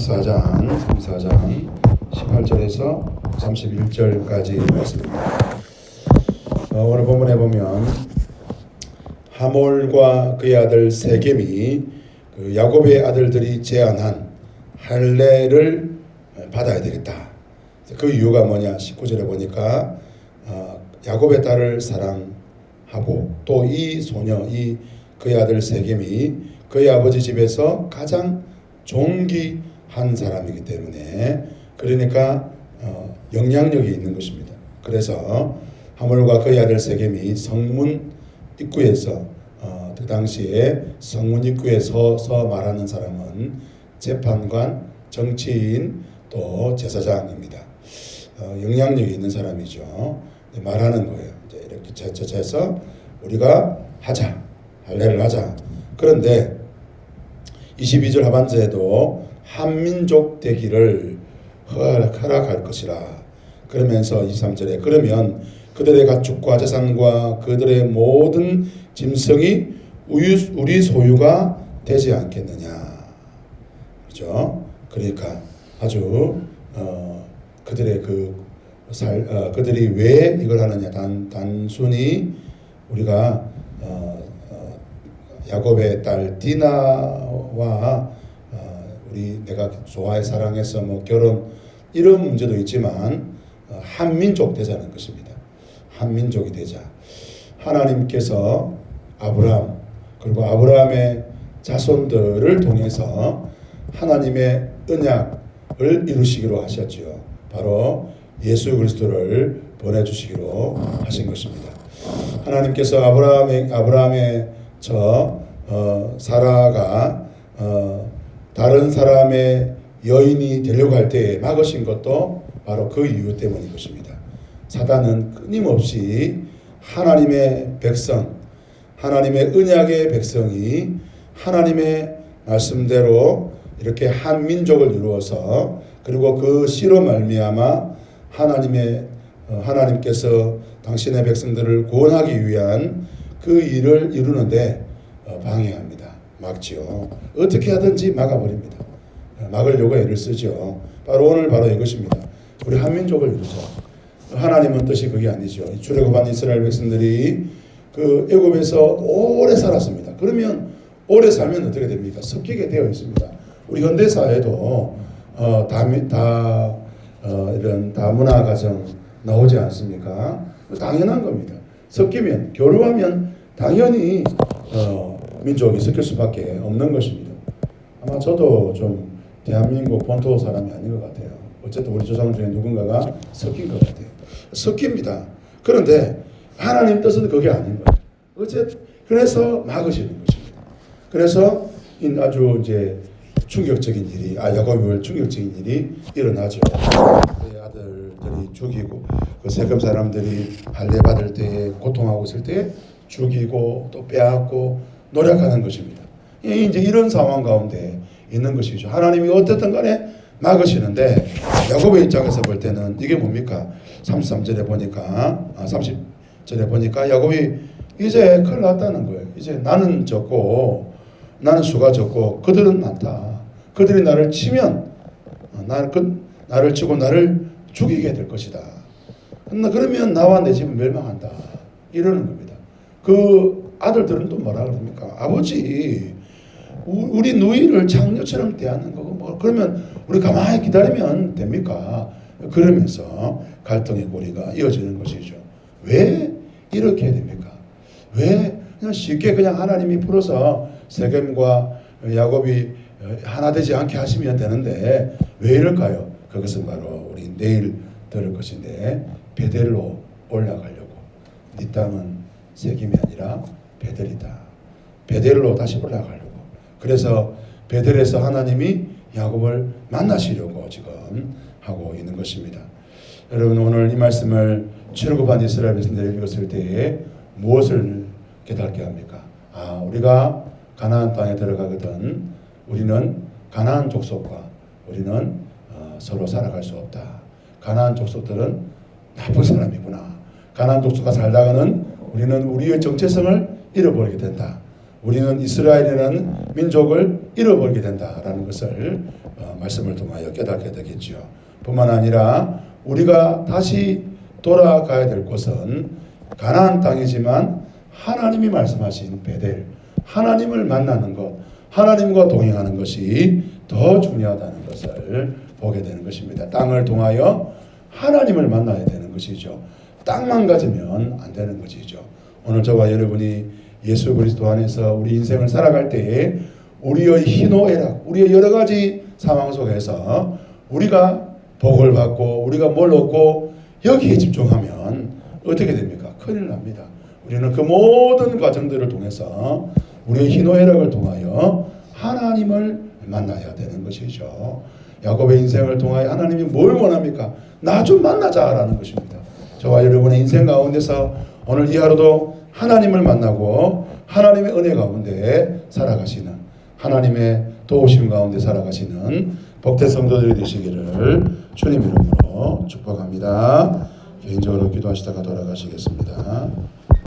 3사장 18절에서 31절까지 말씀입니다. 오늘 본문에 보면 하몰과 그의 아들 세겜이 그 야곱의 아들들이 제안한 할례를 받아야 되겠다. 그 이유가 뭐냐? 19절에 보니까 야곱의 딸을 사랑하고 또 이 소녀, 그의 아들 세겜이 그의 아버지 집에서 가장 존귀한 사람이기 때문에, 그러니까 영향력이 있는 것입니다. 그래서 하몰과 그의 아들 세겜이 성문 입구에서 그 당시에 성문 입구에 서서 말하는 사람은 재판관, 정치인, 또 제사장입니다. 영향력이 있는 사람이죠. 말하는 거예요. 이제 이렇게 제쳐서 우리가 하자, 할례를 하자. 그런데 22절 하반절에도 한민족 되기를 허락할 것이라 그러면서 23절에 그러면 그들의 가축과 재산과 그들의 모든 짐승이 우리 소유가 되지 않겠느냐. 그렇죠? 그러니까 아주 그들의 그들이 왜 이걸 하느냐. 단순히 우리가 야곱의 딸 디나와 우리 내가 좋아해 사랑해서 뭐 결혼 이런 문제도 있지만 한민족 되자는 것입니다. 한민족이 되자. 하나님께서 아브라함 그리고 아브라함의 자손들을 통해서 하나님의 언약을 이루시기로 하셨지요. 바로 예수 그리스도를 보내주시기로 하신 것입니다. 하나님께서 아브라함의 사라가 다른 사람의 여인이 되려고 할 때에 막으신 것도 바로 그 이유 때문인 것입니다. 사단은 끊임없이 하나님의 백성, 하나님의 언약의 백성이 하나님의 말씀대로 이렇게 한 민족을 이루어서 그리고 그 씨로 말미암아 하나님께서 당신의 백성들을 구원하기 위한 그 일을 이루는데 방해합니다. 막지요. 어떻게 하든지 막아버립니다. 막으려고 애를 쓰죠. 오늘 이것입니다. 우리 한민족을 이루자. 하나님은 뜻이 그게 아니죠. 출애굽한 이스라엘 백성들이 그 애굽에서 오래 살았습니다. 그러면 오래 살면 어떻게 됩니까? 섞이게 되어 있습니다. 우리 현대 사회도 이런 다문화 가정 나오지 않습니까? 당연한 겁니다. 섞이면 교류하면 당연히 민족이 섞일 수밖에 없는 것입니다. 아마 저도 좀 대한민국 본토 사람이 아닌 것 같아요. 어쨌든 우리 조상 중에 누군가가 섞인 것 같아요. 섞입니다. 그런데 하나님 뜻은 그게 아닌 거예요. 어쨌든 그래서 막으시는 것입니다. 그래서 아주 이제 충격적인 일이 야곱이 충격적인 일이 일어나죠. 그의 아들들이 죽이고 그 세겜 사람들이 할례 받을 때 고통하고 있을 때 죽이고 또 빼앗고 노력하는 것입니다. 이제 이런 상황 가운데 있는 것이죠. 하나님이 어떻든 간에 막으시는데 야곱의 입장에서 볼 때는 이게 뭡니까? 33절에 보니까 30절에 보니까 야곱이 이제 큰일 났다는 거예요. 이제 나는 적고 나는 수가 적고 그들은 많다. 그들이 나를 치면 나를 치고 나를 죽이게 될 것이다. 그러면 나와 내 집은 멸망한다. 이러는 겁니다. 그 아들들은 또 뭐라 그럽니까? 아버지, 우리 누이를 장녀처럼 대하는 거고 뭐 그러면 우리 가만히 기다리면 됩니까? 그러면서 갈등의 고리가 이어지는 것이죠. 왜 이렇게 해야 됩니까? 왜 그냥 쉽게 하나님이 풀어서 세겜과 야곱이 하나 되지 않게 하시면 되는데 왜 이럴까요? 그것은 바로 우리 내일 들을 것인데 베델로 올라가려고. 네 땅은 세겜이 아니라 베델이다. 베델로 다시 올라가려고. 그래서 베델에서 하나님이 야곱을 만나시려고 지금 하고 있는 것입니다. 여러분 오늘 이 말씀을 출애굽한 이스라엘 백성들이 읽었을 때에 무엇을 깨닫게 합니까? 우리가 가나안 땅에 들어가거든 우리는 가나안 족속과 우리는 서로 살아갈 수 없다. 가나안 족속들은 나쁜 사람이구나. 가나안 족속과 살다가는 우리는 우리의 정체성을 잃어버리게 된다. 우리는 이스라엘이라는 민족을 잃어버리게 된다라는 것을 말씀을 통하여 깨닫게 되겠죠. 뿐만 아니라 우리가 다시 돌아가야 될 곳은 가나안 땅이지만 하나님이 말씀하신 베델, 하나님을 만나는 것, 하나님과 동행하는 것이 더 중요하다는 것을 보게 되는 것입니다. 땅을 통하여 하나님을 만나야 되는 것이죠. 땅만 가지면 안 되는 것이죠. 오늘 저와 여러분이 예수 그리스도 안에서 우리 인생을 살아갈 때에 우리의 희노애락, 우리의 여러 가지 상황 속에서 우리가 복을 받고 우리가 뭘 얻고 여기에 집중하면 어떻게 됩니까? 큰일 납니다. 우리는 그 모든 과정들을 통해서 우리의 희노애락을 통하여 하나님을 만나야 되는 것이죠. 야곱의 인생을 통하여 하나님이 뭘 원합니까? 나 좀 만나자라는 것입니다. 저와 여러분의 인생 가운데서 오늘 이 하루도 하나님을 만나고 하나님의 은혜 가운데 살아가시는, 하나님의 도우심 가운데 살아가시는 복된 성도들이 되시기를 주님 이름으로 축복합니다. 개인적으로 기도하시다가 돌아가시겠습니다.